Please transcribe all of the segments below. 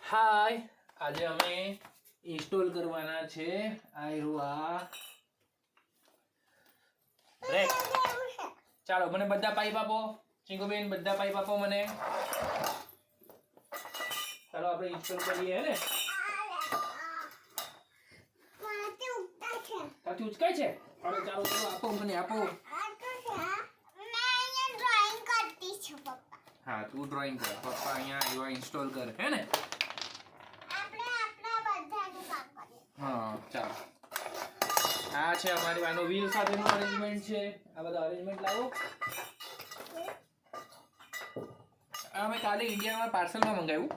હાય, આજે અમે ઇન્સ્ટોલ કરવાના છે રેક. ચાલો મને બધા પાઇપ આપો. ચિંકુબેન બધા પાઇપ આપો મને. ચાલો આપણે ઇન્સ્ટોલ કરીએ હે ને. તાથી ઉચકાય છે. ચાલો ચાલો ચાલો આપો મને આપો. હા તું ડ્રોઈંગ કર, પપ્પા અહીંયા ઇન્સ્ટોલ કર હે ને. હા ચાલો. આ છે અમારી આનો વ્હીલ સાથેનું અરેન્જમેન્ટ છે. આ બધા અરેન્જમેન્ટ લાવો. આ મેં કાલે ઇન્ડિયામાં પાર્સલમાં મંગાવ્યું.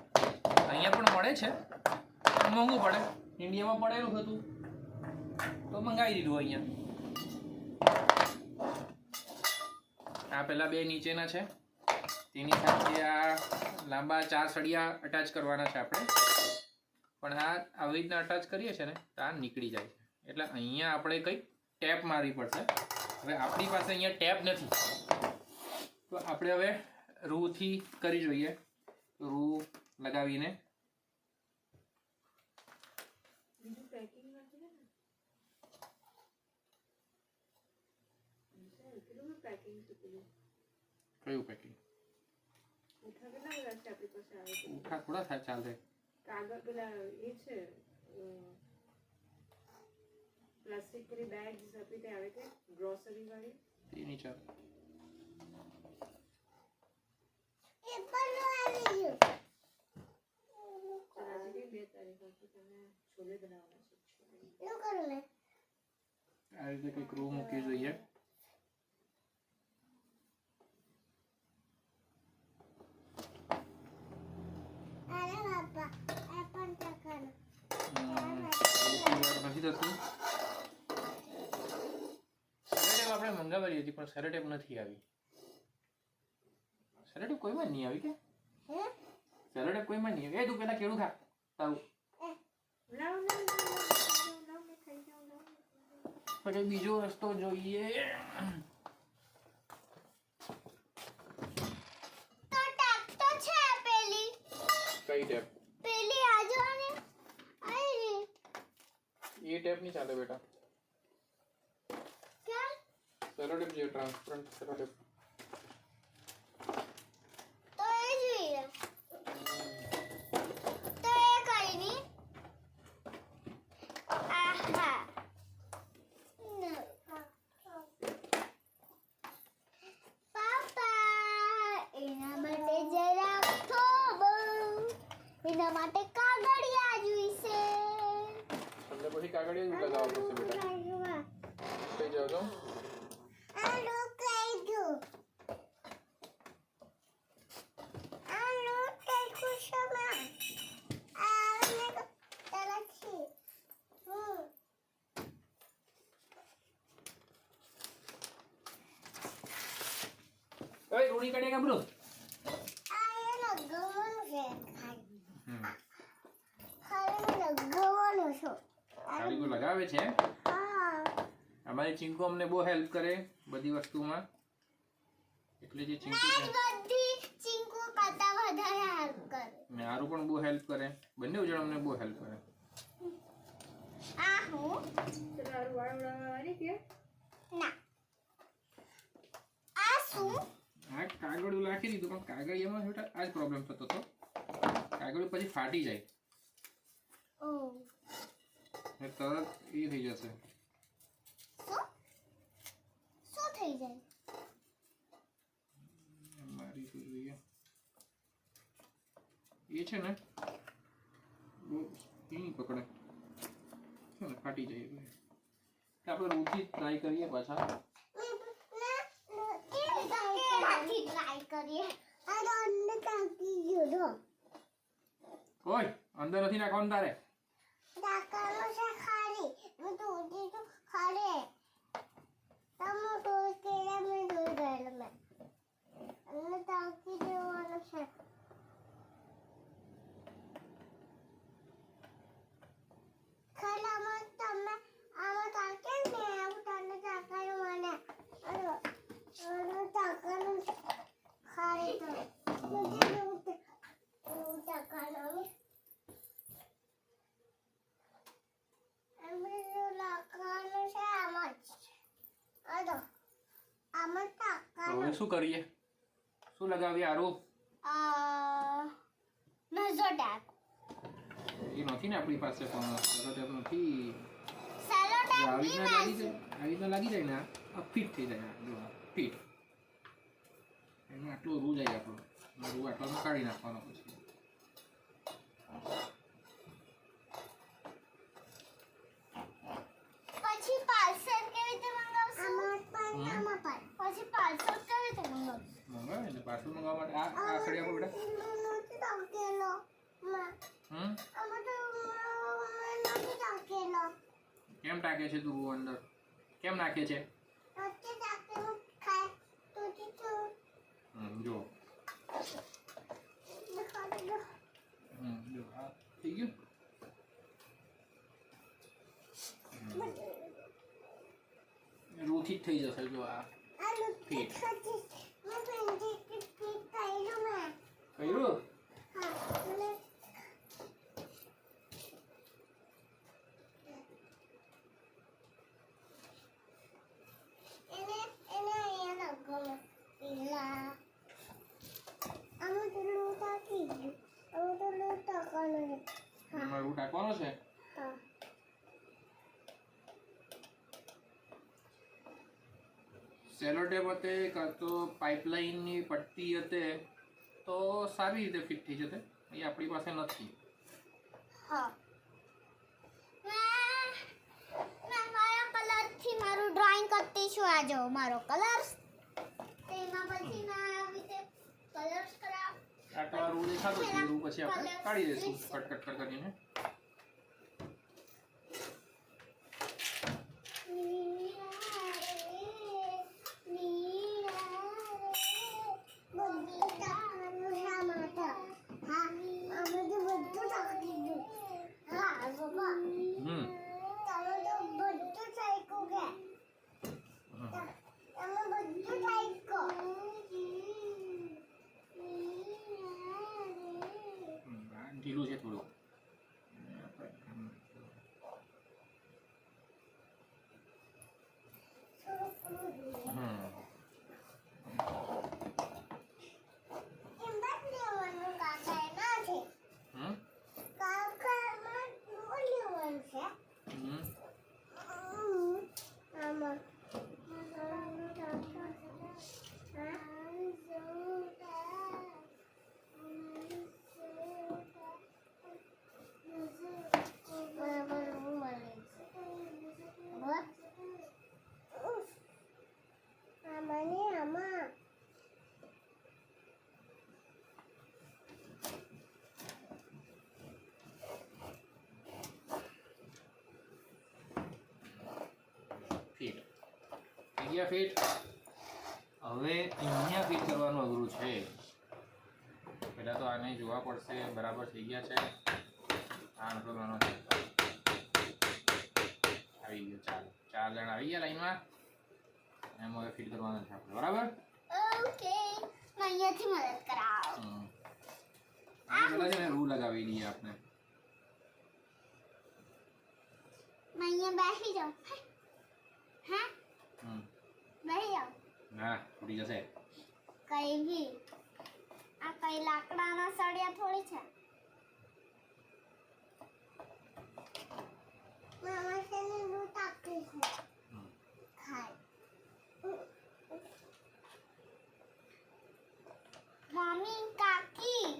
અહીંયા પણ મળે છે, મોંઘું પડે. ઇન્ડિયામાં પડેલું હતું તો મંગાવી દીધું અહીંયા. આ પેલા બે નીચેના છે, તેની સાથે આ લાંબા 4 સળિયા અટેચ કરવાના છે આપણે. પણ આ આવી રીતના અટેચ કરીએ છીએ ને તો આ નીકળી જાય છે. એટલે અહીંયા આપણે કંઈક ટેપ મારવી પડશે. હવે આપણી પાસે અહીંયા ટેપ નથી, તો આપણે હવે રૂથી કરી જોઈએ. રૂ લગાવીને કયું પેકિંગ ઉઠા થોડા થાય ચાલશે. કાગળ પેલા એ છે પ્લાસ્ટિક ની બેગ્સ આપી તે આવે કે ગ્રોસરી વાળી તેની ચાલ. એ પણ આવી ગયું. આજે 2 તારીખ હતી, તમે છોલે બનાવવાના છે. શું કરું મેં? આ રીતે કંઈક રૂ મૂકી જોઈએ. નથી થતું. સેલોટેપ આપણે મંગાવેલી હતી પણ સેલોટેપ નથી આવી. સેલોટેપ કોઈમાં નહીં આવી કે સેલોટેપ કોઈમાં નહીં આવી. એ તું પેલા કેળું ખા તારું. પછી બીજો રસ્તો જોઈએ. કઈ ટેપ? પેલી આજો ને આઈ એ ટેપ નહીં ચાલે બેટા. ક્યાં? સેલોટેપ જે ટ્રાન્સપરન્ટ સેલોટેપ. તો એ જોઈએ. તો એ કઈ નહીં. આહા. પાપા એના માટે જરા થોબો. એના માટે કાગળિયા જોઈશે. તમને પછી કાગળિયા જ લગાવવા પડશે બેટા. થઈ જાવ તો આલો કઈ ગયું. આલો કઈ ખુશમાં. આને તલક્ષી. ઓય રોણી કાઢે કાબરો. આયનો ગવન છે ખાલી. ખાલી ગવનો છો. ખાલી કો લગાવે છે. હા. અમારી ચિંકુ અમને બહુ હેલ્પ કરે બધી વસ્તુમાં. એટલે જે ચિંકુ છે બધી ચિંકુ કરતા વધારે હેલ્પ કરે. ને આરુ પણ બહુ હેલ્પ કરે. બંને જણ અમને બહુ હેલ્પ કરે. આ હું તારું વાળવાની કે ના. આ શું? આ કાગળિયું રાખી દીધું પણ કાગળિયામાં બેટા આ જ પ્રોબ્લેમ થતો હતો. કાગળિયું પછી ફાટી જાય ઓ ને તરત એ થઈ જશે. શું શું થઈ જાય? મારી શું જોઈએ એ છે ને બહુ નહીં પકડે છે ને ફાટી જાય. એટલે આપણે રૂથી ટ્રાય કરીએ પાછા. કેવાથી ટ્રાય કરીએ. આ તો અંદર કાકી ગયો જો. ઓય અંદર નથી નાખવાનું તારે. દાકાનો છે ખાલી. હું તો ઉડી તો ખાલી. તમો તો કેરા મે દોઈ ગયેલો મેં. અને તાકી દેવાનો છે. ખાલામાં તમે આમાં તાકે ને આવું તને તાકાનો મને. અને તાકાનો ખાલી તો. મને તાકાનો હવે શું કરીએ? શું લગાવીએ આરું? મેઝો ટેપ એ નથી ને આપણી પાસે પણ ટેપ નથી. સેલો જો ટેપ આવી ની રીતના લાગી જાય ને આ ફિટ થઈ જાય. જો ફિટ એમાં આટલો રૂ જાય આપણો. રૂ આટલો કાઢી નાખવાનો પછી. પછી પાર્સલ કેવી રીતે મંગાવશું? આમાં પણ પછી પાર્સલ કેવી રીતે મંગાવશું? મંગાવે ને પાર્સલ મંગાવવા માટે આ સળી આપો બેટા. નથી ટાંકેલો આમાં તો નથી ટાંકેલો. કેમ ટાંકે છે તું રૂ અંદર? કેમ નાખે છે? નથી ટાંકેલું ખાય તો જો દેખાડી દો. જો આ થઈ ગયું. રૂથી જ થઈ જશે જો આ ફીટ. કર્યું? એમાં રૂ ટાંકવાનો છે. સેલો ટેપ હતે કાં તો પાઇપલાઇનની પટ્ટી હતે તો સારી રીતે ફિટ થઈ જતે. એ આપણી પાસે નથી. કલરથી મારું ડ્રોઈંગ કરતી છું. આ જો મારો કલર તેમાં પછી મેં આવી રીતે કલર્સ કરા. આટલા રૂ દેખાતો છે. રૂ પછી આપણે કાઢી દઈશું કટ કરીને. ઢીલું છે થોડું. ફિટ થઈ ગયા. ફિટ. હવે અહીંયા ફિટ કરવાનું અઘરું છે. પહેલાં તો આને જોવા પડશે બરાબર થઈ ગયા છે. આ આટલો નાનો છે. આવી ગયો. ચાર જણ આવી ગયા લાઈનમાં. એમ હવે ફિટ કરવાનું છે આપણે. બરાબર? ઓકે અહીંયાથી મદદ કરાવો. પહેલાં છે ને રૂ લગાવી દઈએ આપણે. मैं यहाँ बैठी जाऊँ हैं बैठी जाऊँ ના તૂટી જશે. कहीं भी આ કઈ લાકડાના સળિયા થોડી છે. મામા તેને લૂટ આપી છે ખાય. મમ્મી કાકી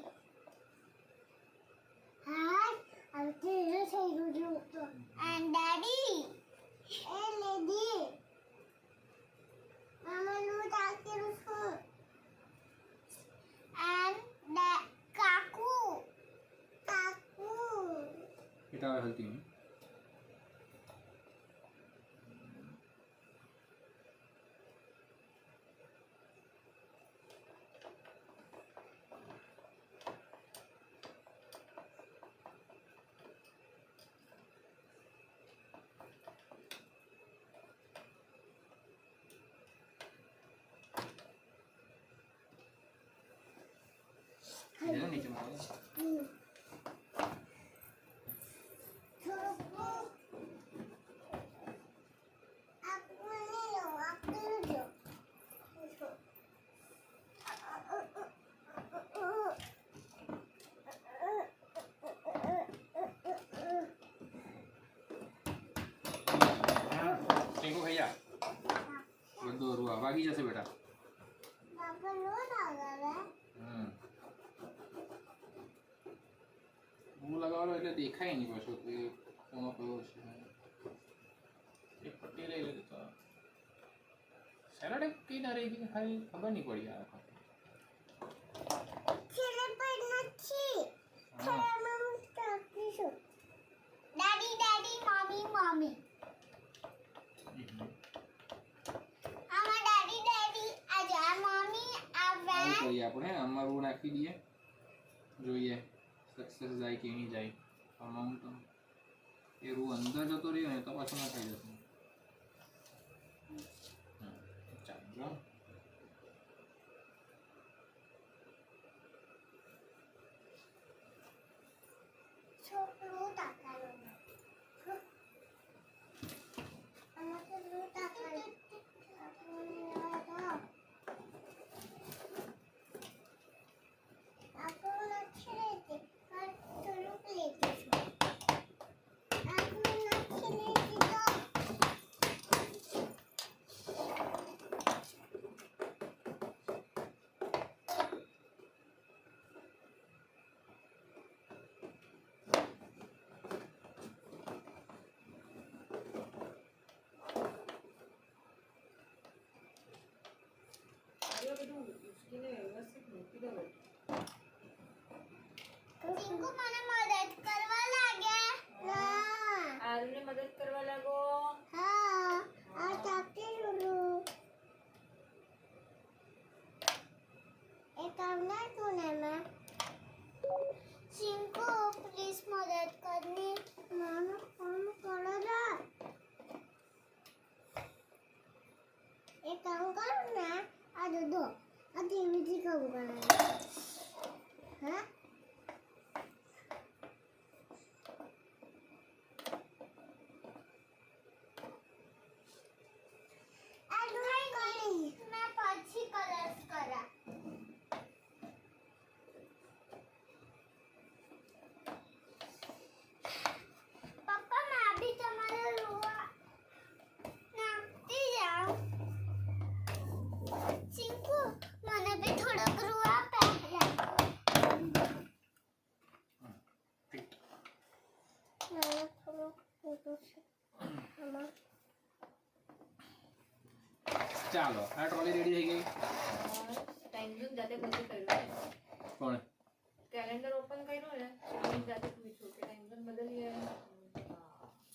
હાય આવતી છે રૂડું તો and daddy lady mama લૂટ આપી છું and કાકુ બેટા હવે હલતી નહીં. નીચે મૂકો. થોડું ભાગી જશે બેટા. પાપા રોજ આવે હું લગાવવાનો એટલે દેખાય નહીં પાછો કે કોનો કયો છે. એક પટ્ટી લઈ લીધી તો સેલોડે કઈ ના રહી ગઈ ખાલી ખબર નહીં પડી આ વખતે. છેલ્લે પણ નથી હા મમ્મી તાકીશું દાદી દાદી મમ્મી મમ્મી આમાં દાદી દાદી આ જા મમ્મી આ આવું વેન કરીએ આપણે આમાં રૂ નાખી દઈએ જોઈએ સક્સેસ જાય કે નહીં જાય. આમાં હું તો એ રૂ અંદર જતો રહ્યો ને તો પાછું ના થઈ જશે. ચાલો છોકરો તાકાલો આમાં તો લો તાકાલો આપણો નથી લેતી પણ થોડુંક લેતી છું આપણો નથી લેતી તો આર્યો બધું ઉચકીને વ્યવસ્થિત મૂકી દો બેટા. ટિંકુ મને મદદ કરવા લાગ્યા ના આરુને મદદ કરવા લાગો. હા આ ચાકી રૂ એ કામ ના તું ને મેં ટિંકુ પ્લીઝ મદદ કરની માનો ફોન કરો ના એ કામ કર ને આ દો આ ટીવી કામ કરે હા આ ડ્રોઈંગ કરી મેં પછી કલર્સ કરા પપ્પા મેં બી તમારે રોવા નાખતી જાઉં ચિંકુ મને બી થોડોક રોવા પહેલા મને થોડુંક રોતું છે આમાં ચાલો આ ટ્રોલી રેડી થઈ ગઈ. ટાઈમ ઝોન જાતે બધું કર્યું. કોણ કેલેન્ડર ઓપન કર્યું ને ટાઈમ જાતે પૂછ્યું કે ટાઈમ ઝોન બદલીએ.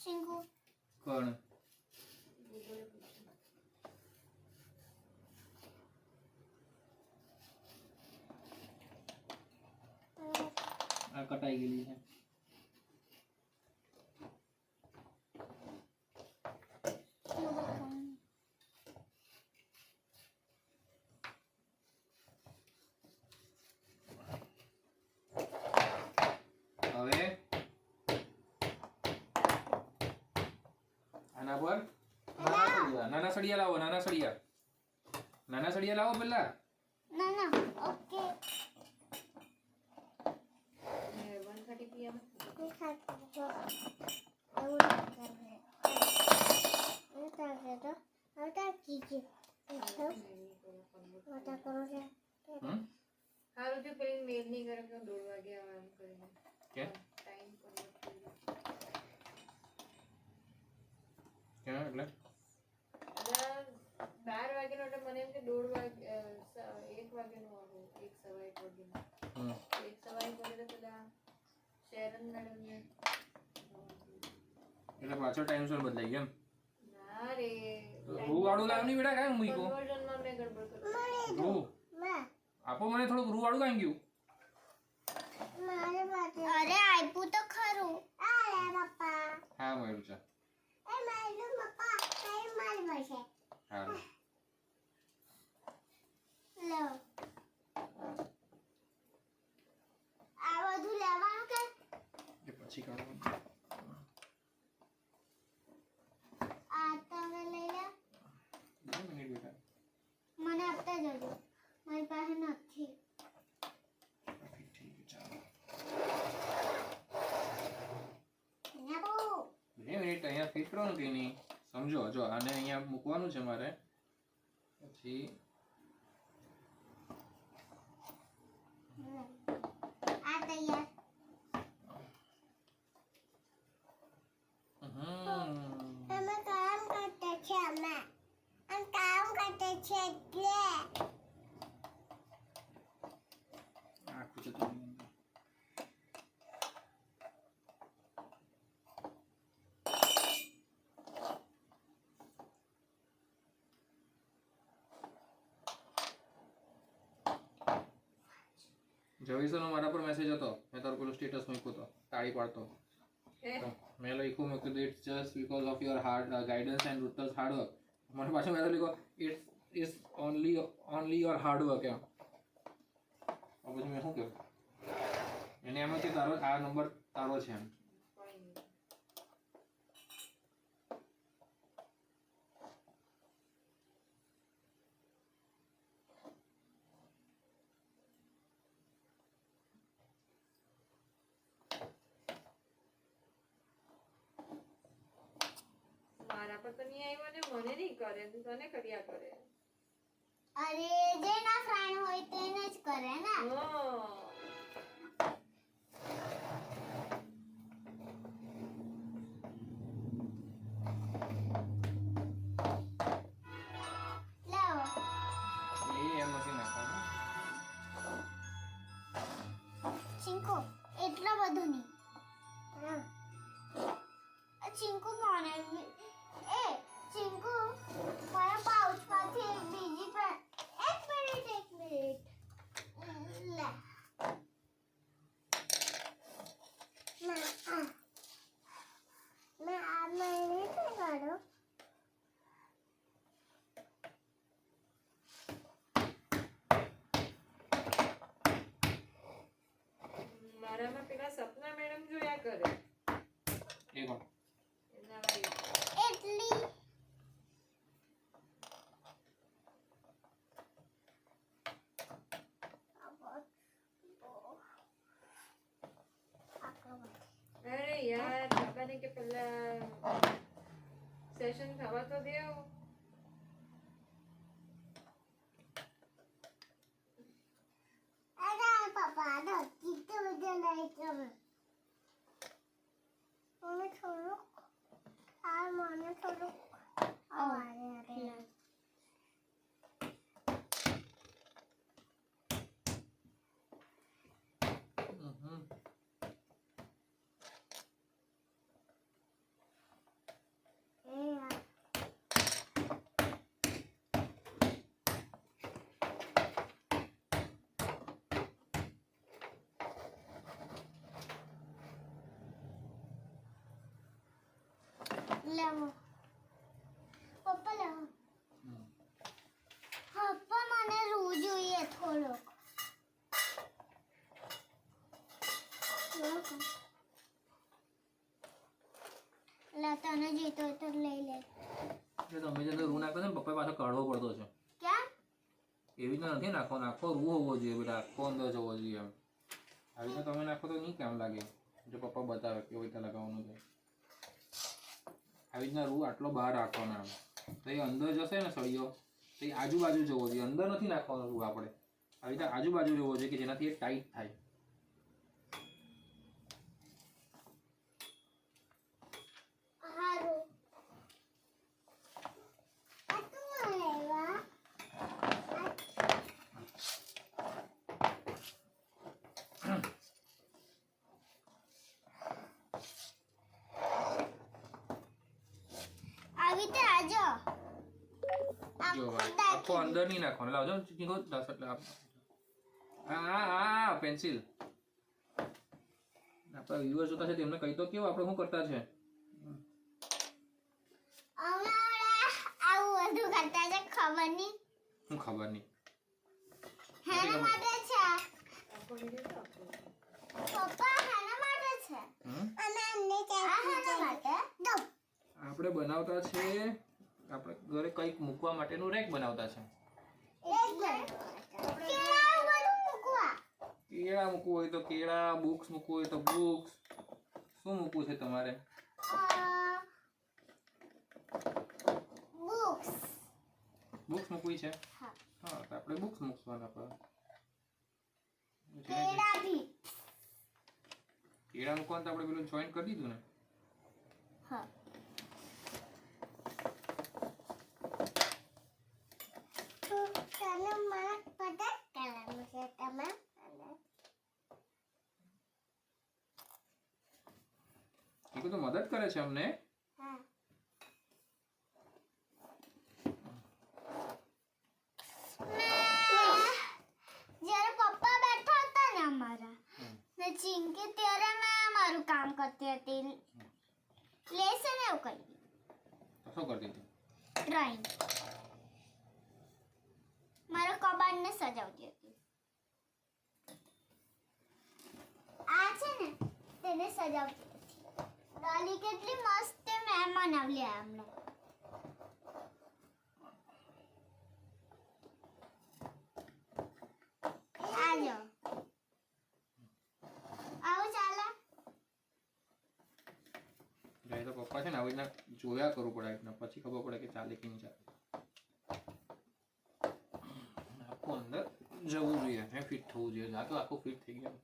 ચિંકુ કોણ ગૂગલે પૂછ્યું. આ કટાઈ ગયેલી છે. હવે આના પર નાના સળિયા લાવો. નાના સળિયા લાવો પેલા. ના ના ઓકે ને 1:30 PM मैं खाती हूँ और कर रहे मैं ताकि तो और ताकि मत करो क्या હારું જો પેલી મેલ નહીં કરે તો 2 વાગે આવે એમ કરીને કે ટાઈમ કન્વર્ટ કરી ક્યાં એટલે 12 વાગ્યાનો એટલે મને એમ કે 1:30 વાગે 1 વાગ્યાનો આવો 1 સવા 1 વાગ્યાનો 1 સવા 1 વાગે તો પેલા શેરન મેડમ ને એટલે પાછો ટાઈમ ઝોન બદલાઈ ગયો એમ. ના રે રૂ વાળું લાવ નહીં બેટા. કાંઈ મૂક્યું કન્વર્ઝનમાં મેં ગડબડ કરી રૂ मैं આપો મને થોડુંક રૂ વાળું કાંઈ ગયું. मारे बात अरे आईपू तो खरू अरे पापा હા મળ્યું છે. ए मारू पापा कई मार बसे હા लो आ બધું લેવાનું કે એ પછી કાઢવાનું. આ તો હવે લઈ લે 2 મિનિટ બેટા. મને આપતા જજો મારી પાસે નથી ઠીક છે ચાલો. ના બહુ 2 મિનિટ અહીંયા ફિટ કરવાનું કે નહીં સમજો. જો આને અહીંયા મૂકવાનું છે મારે પછી આ તૈયાર. અમે કામ કરતા છે અમે કામ કરતા છે એટલે આખું છે તો જવીસનો મારા પર મેસેજ હતો, મેં તારું પેલું સ્ટેટસ મૂક્યું હતો તાળી પાડતો. તો મેં લખ્યું મેં કીધું it's just because of your hard guidance and રુતલ્સ હાર્ડ વર્ક. મને પાછું મેં લખ્યું it's is only your hard work એમ. પછી મેં શું કહ્યું એને એમ કે તારો આ નંબર તારો છે એમ. મારા પર તો નહીં આવ્યો ને મને નહીં કરે તું તને કર્યા કરે. અરે જેના ફ્રેન્ડ હોય તેને જ કરે ને. લાવો એ એમ નથી નાખવાનું. ચીંકુ એટલો બધો નહીં. ચીંકુ મને એ ચીંકુ મારા પાઉચમાંથી બીજી પર એક મિનિટ લે મેં આ મહિને શું કરું મારામાં પેલા સપના મેડમ જોયા કરે એ કોણ? એના વાળી. એટલી અરે યાર બાબાને કે પેલા સેશન થવા તો દેવ. અરે પપ્પા તો કેટલું બધું લઈ તમે મને થોડુંક મને થોડુંક અરે લેવો પપ્પા લેવો પપ્પા મને રૂ જોઈએ થોડોક લે તને જીતો હોય તો લઈ લે. તમે જે રૂ નાખો ને પપ્પા પાછો કાઢવો પડતો છે. ક્યાં એવી રીતે નથી નાખવાનો, આખો રૂ હોવો જોઈએ બેટા, આખો અંદર જવો જોઈએ એમ. આવી રીતે તમે નાખો તો નહીં કેમ લાગે. જો પપ્પા બતાવે કેવી રીતે લગાવવાનું છે. આવી રીતના રૂ આટલો બહાર રાખવાનો એમ, તો એ અંદર જશે ને સળિયો તો એ આજુબાજુ જવો જોઈએ, અંદર નથી નાખવાનો રૂ આપણે. આવી રીતે આજુબાજુ રહેવો જોઈએ કે જેનાથી એ ટાઈટ થાય. હારું આ તું લેવા આવી તે આજો જો ભાઈ આખો અંદર નહીં નાખવાનો. લાવજો ચીકો 10 એટલે હા પેન્સિલ. આપણા વ્યુઅર્સ જોતા છે તેમને કહી તો કેવું આપણે શું કરતા છે. આવું બધું કરતા છે ખબર નહીં. શું ખબર નહીં. હેના માટે છે આખો વિડીયો તો આપણો. પપ્પા હેના માટે છે અને અમને હેના માટે દો. આપણે બનાવતા છે, આપણે ઘરે કંઈક મૂકવા માટેનું રેક બનાવતા છે. કેળા મૂકવું હોય તો કેળા, બુક્સ મૂકવું હોય તો બુક્સ. શું મૂકવું છે તમારે? બુક્સ મૂકવી છે હા હા તો આપણે બુક્સ મૂકવાના પર કેળા ભી કેળા મૂકવાનું તો આપણે પેલું જોઈન કરી દીધું ને હા તો તને મને પતા કરવાનું છે તમે એ તો મદદ કરે છે અમને હા જ્યારે પપ્પા બેઠા હતા ને અમારા ને ચિંકી ત્યારે મેં મારું કામ કરતી હતી લેસન એવું કરી તો શું કરતી હતી ડ્રોઈંગ મારા કબાટને સજાવતી હતી આ છે ને તેને સજાવતી હતી ડોલી કેટલી મસ્ત મહેમાન આવ્યા હમણાં આજો આવું ચાલે જાય તો પપ્પા છે ને આવી રીતના જોયા કરવું પડે રીતના પછી ખબર પડે કે ચાલે કે નહીં ચાલે આખું અંદર જવું જોઈએ હે ફિટ થવું જોઈએ આ તો આખું ફિટ થઈ ગયું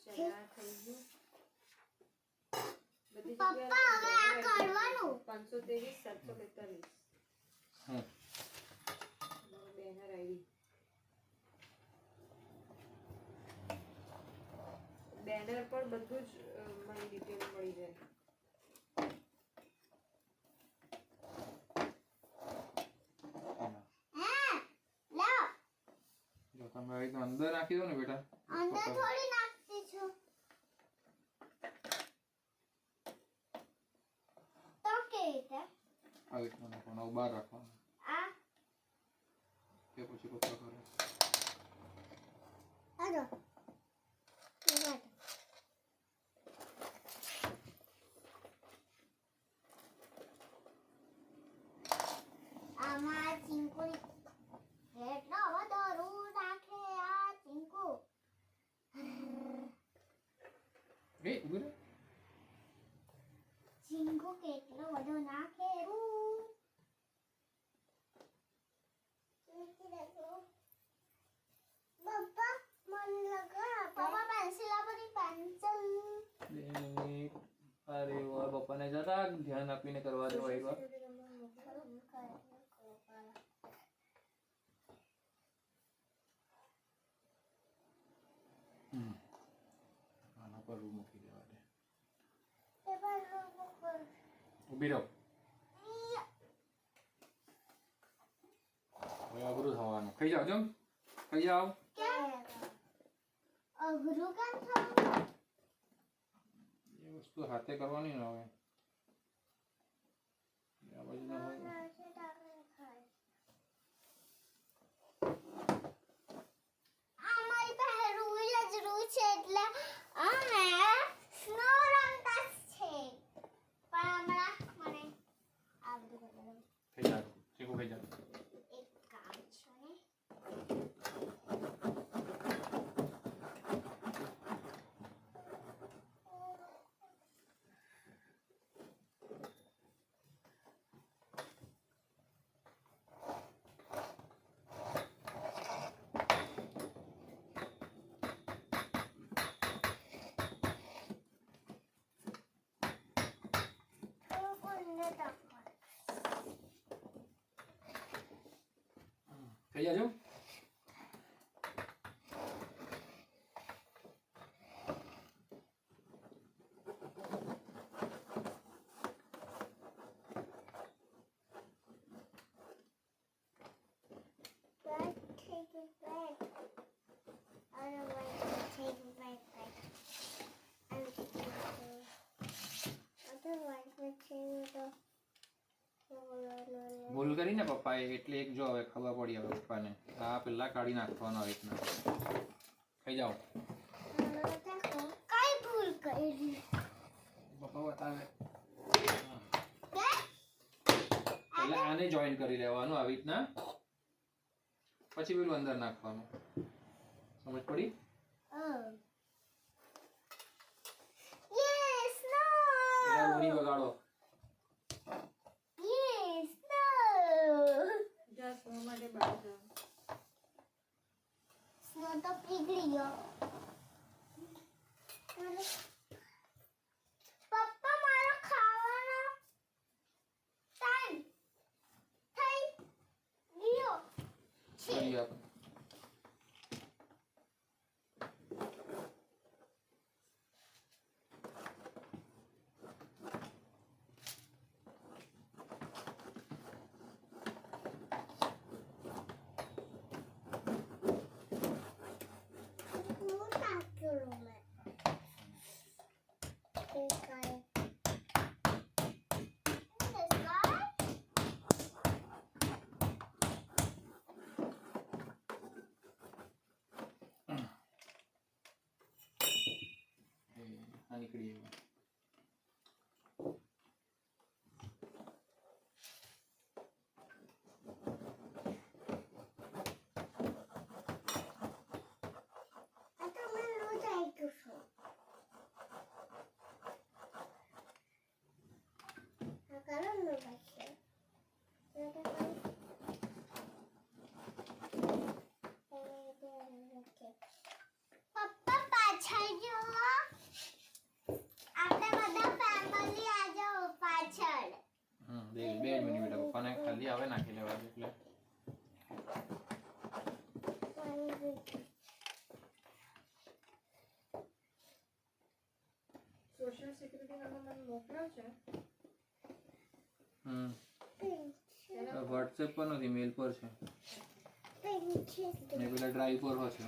ચાલ આ થઈ ગયું બધી પપ્પા હવે આ કાઢવાનું 523 742 હમ બેનર આવી બેનર પર બધું જ મારી ડિટેલ મળી જાય હે લાવ જો તમે આવી રીતના અંદર નાખી દો ને બેટા અંદર થોડી નાખતી છું તો કેવી રીતે આવી રીતના નાખવાનું બહાર રાખવાનું આ કે પછી પપ્પા કરે આજો આમાં ચીંકુ એટલો બધો રૂ નાખે આ ચીંકુ એ ઉભી રહે ચીંકુ કેટલો બધો નાખે રૂ પપ્પા મન લગા પપ્પા પેન્સિલ આપણી પેન્સિલ અરે વાહ પપ્પાને જરા ધ્યાન આપીને કરવા દો એક વાર આના પર રૂ મૂકી દેવા દે ઊભી રહો હવે અઘરું થવાનું ખાઈ જાઓ જો ખાઈ જાઓ અઘરું કામ થયું એ વસ્તુ હાથે કરવાની ને હવે આ બાજુ ના હોય અમારી પાસે રૂ જ રૂ છે એટલે અમે સ્નો રમતા છે પણ હમણાં મને આ બધું કરવાનું ખાઈ જાઓ ચીકુ ખાઈ જાઓ એક કામ છે ને ખાઈ જાજો Take it back. I don't want to take it back. Otherwise, we take it ભૂલ કરીને પપ્પાએ એટલે એક જો હવે ખબર પડી હવે પપ્પાને આ પેલા કાઢી નાખવાનો આવી રીતના ખાઈ જાઓ કઈ ભૂલ કરી પપ્પા બતાવે પહેલા આને જોઈન કરી લેવાનું આવી રીતના પછી પેલું અંદર નાખવાનું સમજ પડી યસ નો એના રૂની વગાડો યસ નો માટે બહાર જવાનું. સ્નો તો પીગળી ગયો. પપ્પા મારો ખાવાનો ટાઈમ થઈ ગયો છે. કરી આપ. હું નાખ્યું મેં. This guy. This guy? આ નીકળી ગયું. આ તો મેં રોજ આપ્યું છું. આ કરો ને પછી. પપ્પા પાછળ જુઓ. આપણે બધા ફેમિલી આ જાઓ પાછળ. બે મિનિટ બેટા, પપ્પાને ખાલી આવે નાખી લેવા દે એટલે. સોશિયલ સિક્યુરિટી નંબર મને મોકલ્યો છે. વોટ્સએપ પર નથી, મેલ પર છે. ને પેલા ડ્રાઈવ પર હશે.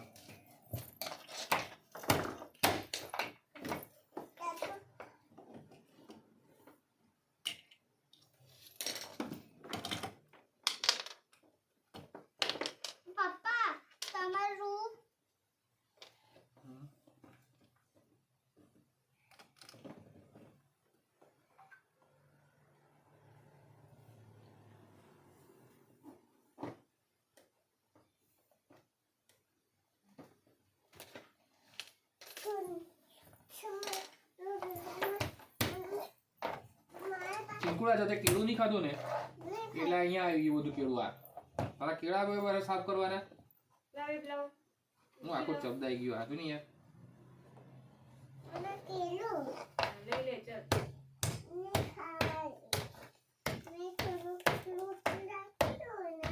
પપ્પા તમારું ચીકુડા સાથે કેળું નહીં ખાધું ને એટલે અહીંયા આવી ગયું બધું કેળું. આ તારા કેળા બરાબર સાફ કરવાના. લાવ. હું આખું ચબદાઈ ગયું. આ તો નહીં યાર. અને કેળું લઈ લે ચાલ. ને ખાય. મેં થોડું ફ્રૂટ નાખ્યું ને.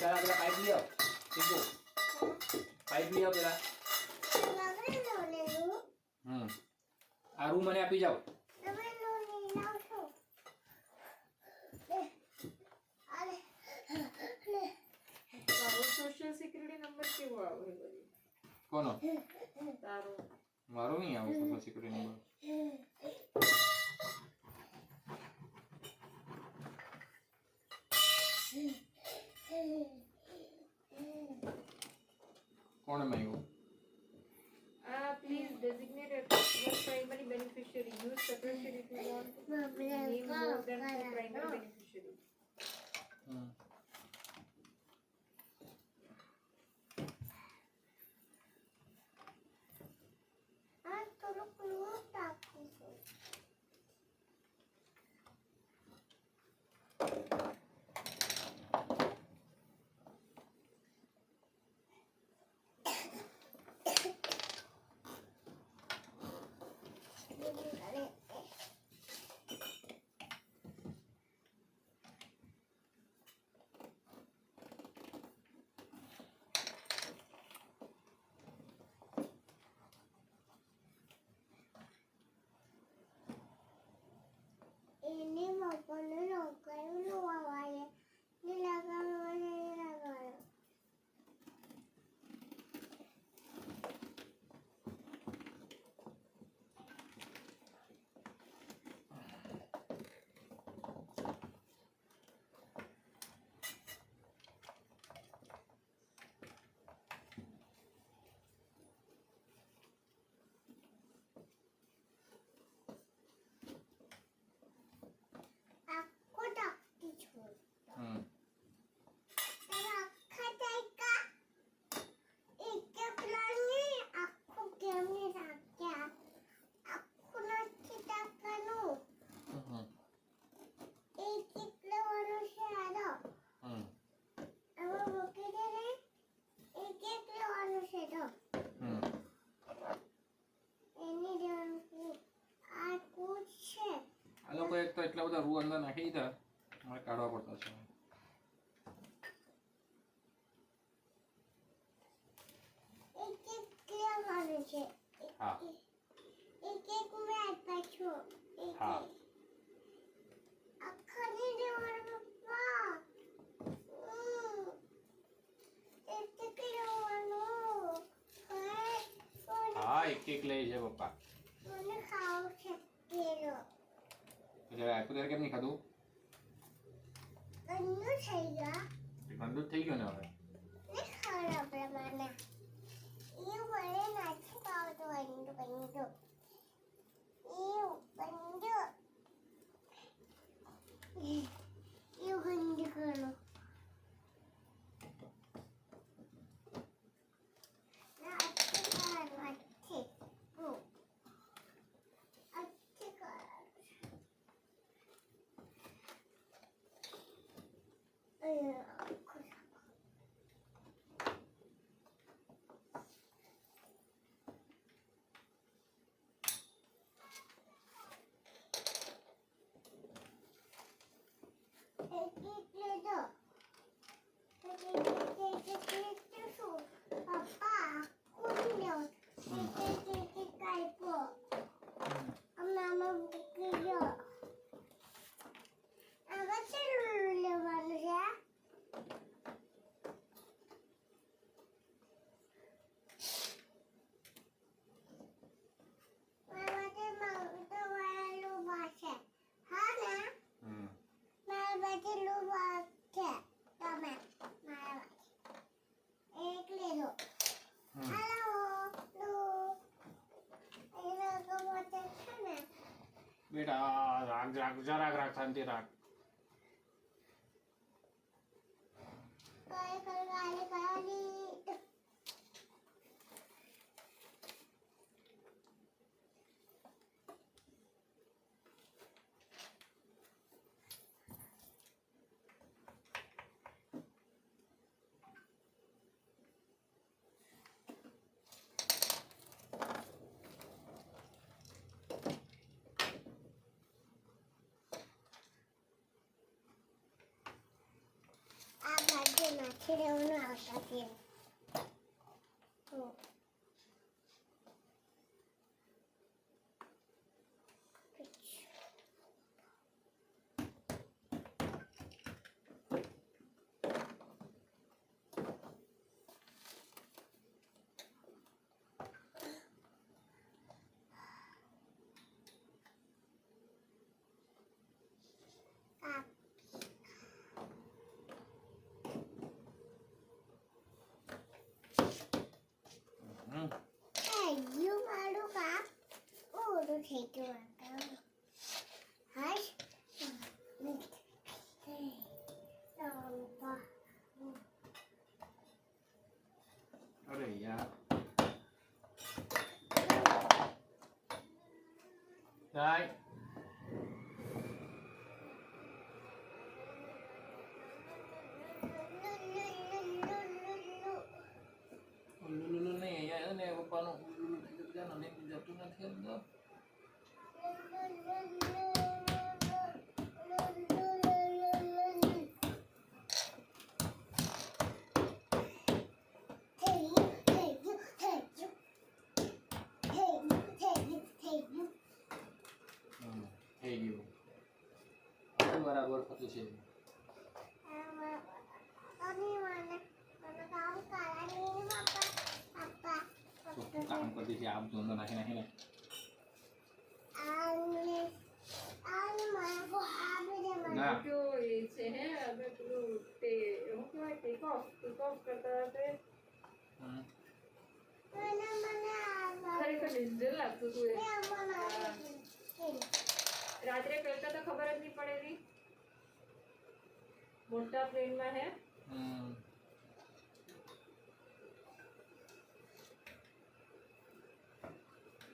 ચાલ પેલા પાઇપ લઈ આવ. ચીકુ પાઇપ લઈ આવ પેલા. લગડે લો લેવું. આ રૂમ મને આપી જાઓ. તમે લો લઈ લાવશો. અરે તારો સોશિયલ સિક્યુરિટી નંબર કેવો આવે છે બધી? કોનો? તારો. મારો નહીં આવે સોશિયલ સિક્યુરિટી નંબર. કોણે માંગ્યું? Please designate one primary beneficiary. Use separation if you want to name more than two primary beneficiaries. આ થોડું ફ્રૂટ નાખું છું. બધા રૂ અંદર નાખી દીધા, મારે કાઢવા પડતા છે. એક લેવાનું છે. હા. એક મેં આપ્યા છો. હા. આખા નહીં દેવાનું પપ્પા. એક લેવાનું. હા, એક લઈ છે પપ્પા. મને ખાવું છે કેળો. એટલે આપ્યું ત્યારે કેમ નહીં ખાધું? ગંદુ થઈ ગયા. ગંદુ જ થઈ ગયું ને હવે. ને ખરાબ મને. એવું મને નથી ખાવતું ગંદુ. એવું ગંદુ કરો. બેટા જરાક રાખ, શાંતિ રાખ. નાખી દેવાનું આવતા તેલ. Take you out. Hush. અરે યાર. જાય. ઉલ્લુલુલુ નહીં, અહીંયા ને પપ્પાનું ઉલ્લુલુલુ થઈ જતું ને જતું નથી અંદર. થઈ ગયું. બરાબર થતું છે. કામ કરતી છે આમ ધોંધો નાખી નાખીને. ના જો એ છે હે હવે પેલું તે હું કહેવાય ટેક ઓફ કરતા તે ખરેખર નિંદર લાગતું હતું એ. રાત્રે કરતા તો ખબર જ નહીં પડેલી મોટા પ્લેનમાં હે.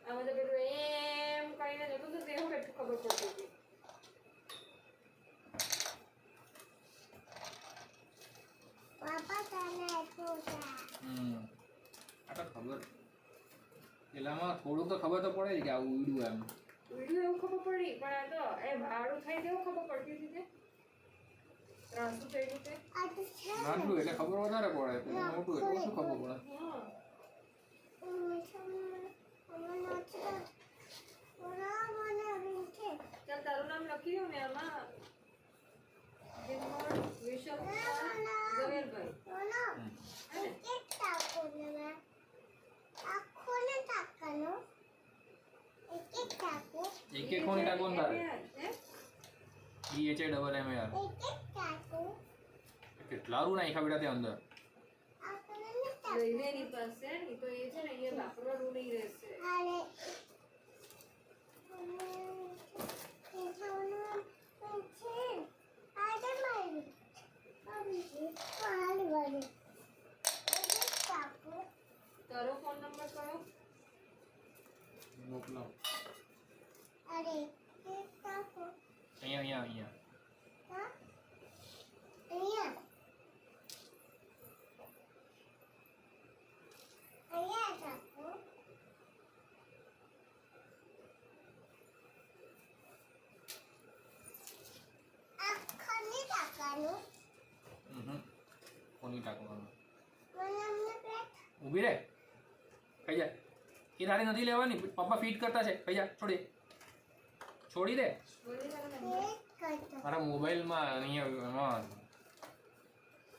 આમાં તો પેલું એમ કરીને જતું હતું તે હું કેટલું ખબર પડતી હતી. આ તો ખબર પેલામાં થોડું તો ખબર તો પડે કે આવું ઉડ્યું એમ. વિડીયો એવું ખબર પડી પણ આ તો એ ભાડું થઈ ગયું ખબર પડતી હતી તે ત્રાસું થઈ ગયું તે આ તો છે ને. નાનું એટલે ખબર વધારે પડે પેલું મોટું એટલે ઓછું ખબર પડે હા ચાલ તારું નામ લખી દઉં ને આમાં જીનમોડ વિશલ ઝવેરભાઈ એક એક કોણ ટાકો તારે હે DHAMMR કેટલા રૂ નાખ્યા બેટા તે અંદર લઈને એની પાસે ને તો એ છે ને એ વાપરવાનું નહીં રહેશે તારો ફોન નંબર કયો મોકલો અરે અહીંયા અહીંયા અહીંયા કોની ટાકવાનું ઊભી રે ખાઈ જા એ તારે નથી લેવાની પપ્પા ફીટ કરતા છે ખાઈ જા છોડી દે બોલી તારો નંબર મારા મોબાઈલમાં અહીંયા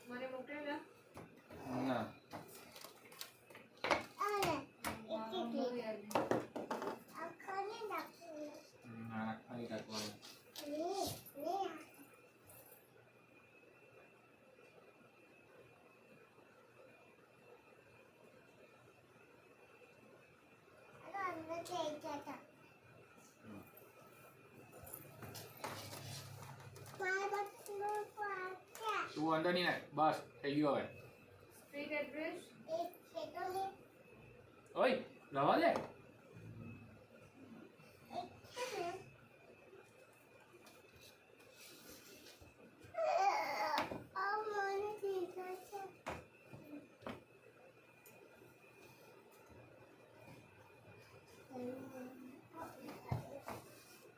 મને મોકલેલા ના બહુ યાદ નહીં. ના ખાલી ટાકવાનું તું અંદર નહીં નાખ બસ થઈ ગયો હવે સ્ટ્રીટ એડ્રેસ ઓય રવા દે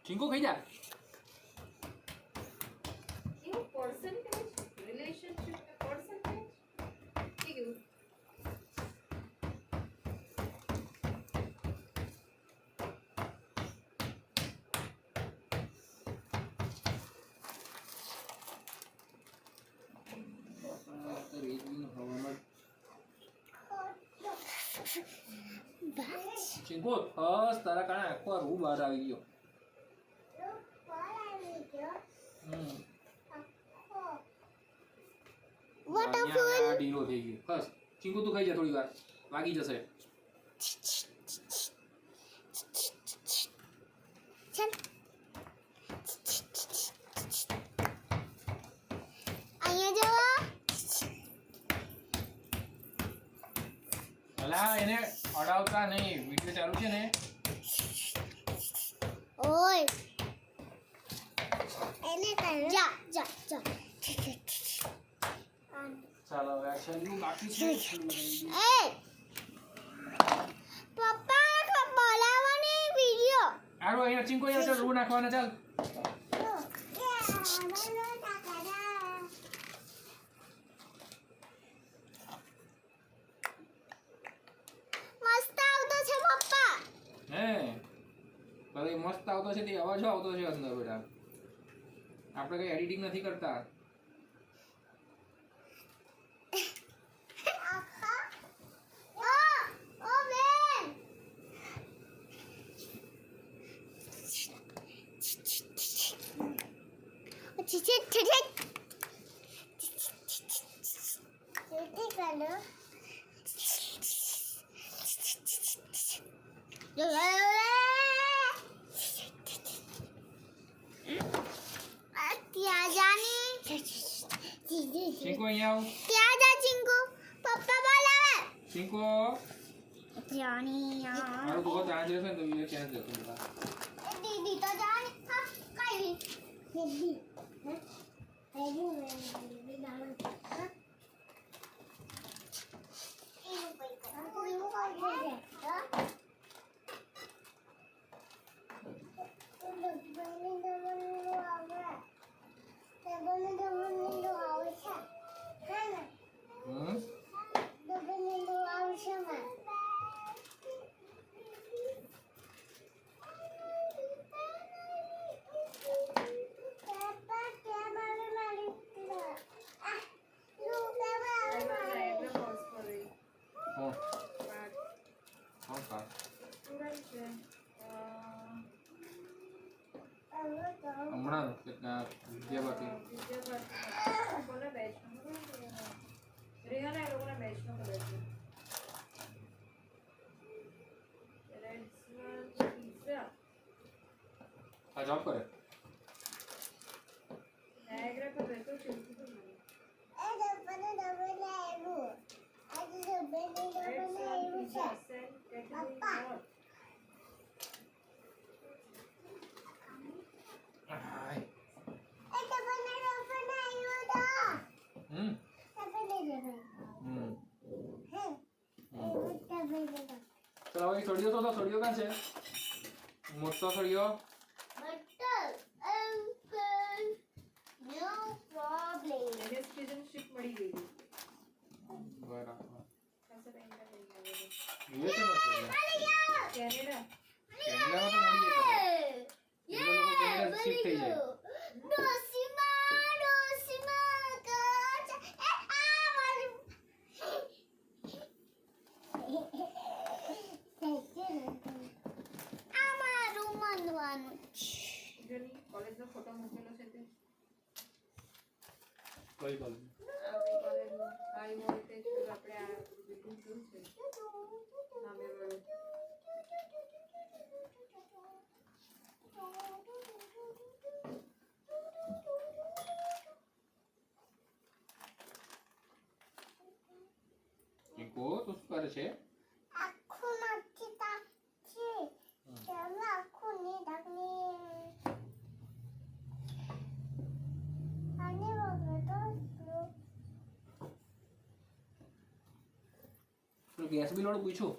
ચીંકો ખાઈ જા કેવું પર્સન્ટેજ રિલેશનશિપ પર્સન્ટેજ કેવું ચીંકો બસ તારા કારણે આખો રૂ બહાર આવી ગયો અહીંયા ઢીલો થઈ ગયો બસ ચીંકુ તું ખાઈ જા થોડી વાર વાગી જશે અલા એને અડાવતા નહીં વિડિયો ચાલુ છે ને ઓય એને કર જા જા જા ચાલો હવે આ છેલ્લું બાકી છે એ પપ્પા કો બોલાવવાની વિડિયો આરો અહીંયા ચીંકો અહીંયા ચાલ રૂ નાખવાના ચાલ મસ્ત આવતો છે પપ્પા હે ભલે મસ્ત આવતો છે તે અવાજો આવતો છે અંદર બેટા આપણે કઈ એડિટિંગ નથી કરતા ચીંકો અહીંયા આવ ત્યાં જા ચિંકુ પપ્પા બોલાવે ચીંકો જાની મારું બહુ આજ રહેશે ને તો એ ક્યાં જશે બેટા દીદી તો જાની હા કઈ દીદી હે દીદી દાણ હા એવું કઈ કર એવું કઈ દે હા બાપા સ્ટુડન્ટ છે હમણાં કેટલા વિદ્યાપતિ કોના બેચમાં રિહાના એ લોકોના બેચમાં કદાચ છે રેડ્સમાં પિઝા આ જોબ કરે નાયગ્રા પર રહેતો છે એવું કીધું મને પિઝા સેન્ટ કેટેગરી નોર્થ હાય. હમ ચલો હવે સળિયો તો સળિયો ક્યાં છે મોટો સળિયો એને સિટીઝનશિપ મળી ગઈ બરાબર ખાસા ટાઈમ થઈ ગયો યુએસએ નો છે કેનેડા કેનેડામાં તો મળી જાય એ લોકો કેનેડા શિફ્ટ થઈ જાય જોની કોલેજનો ફોટો મૂકેલો છે તે કઈ બોલ આપણી કોલેજનો હાઈ વોલ્ટેજ આપણે આ બિલ્ડિંગ જોયું છે સામે વાળું નિકો તું શું કરે છે ગેસ બિલ વાળું પૂછ્યું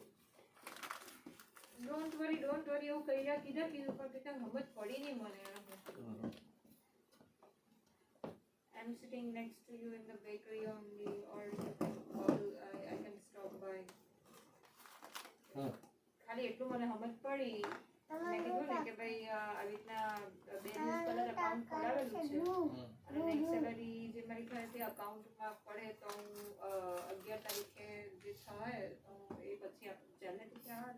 ડોન્ટ વરી એવું કહીયા કીધું પણ બેટા સમજ પડી નહીં મને I'm sitting next to you in the bakery only or I can stop by ખાલી એટલું મને સમજ પડી મેં કીધું ને કે ભાઈ આવી રીતના 2 દિવસ પહેલા અકાઉન્ટ ખોલાવેલું છે અને નેક્સ્ટ સેલરી જે મારી ખ્યાલથી અકાઉન્ટમાં પડે તો હું 11 તારીખે જે થાય તો એ પછી આપણે ચાલે ત્યાં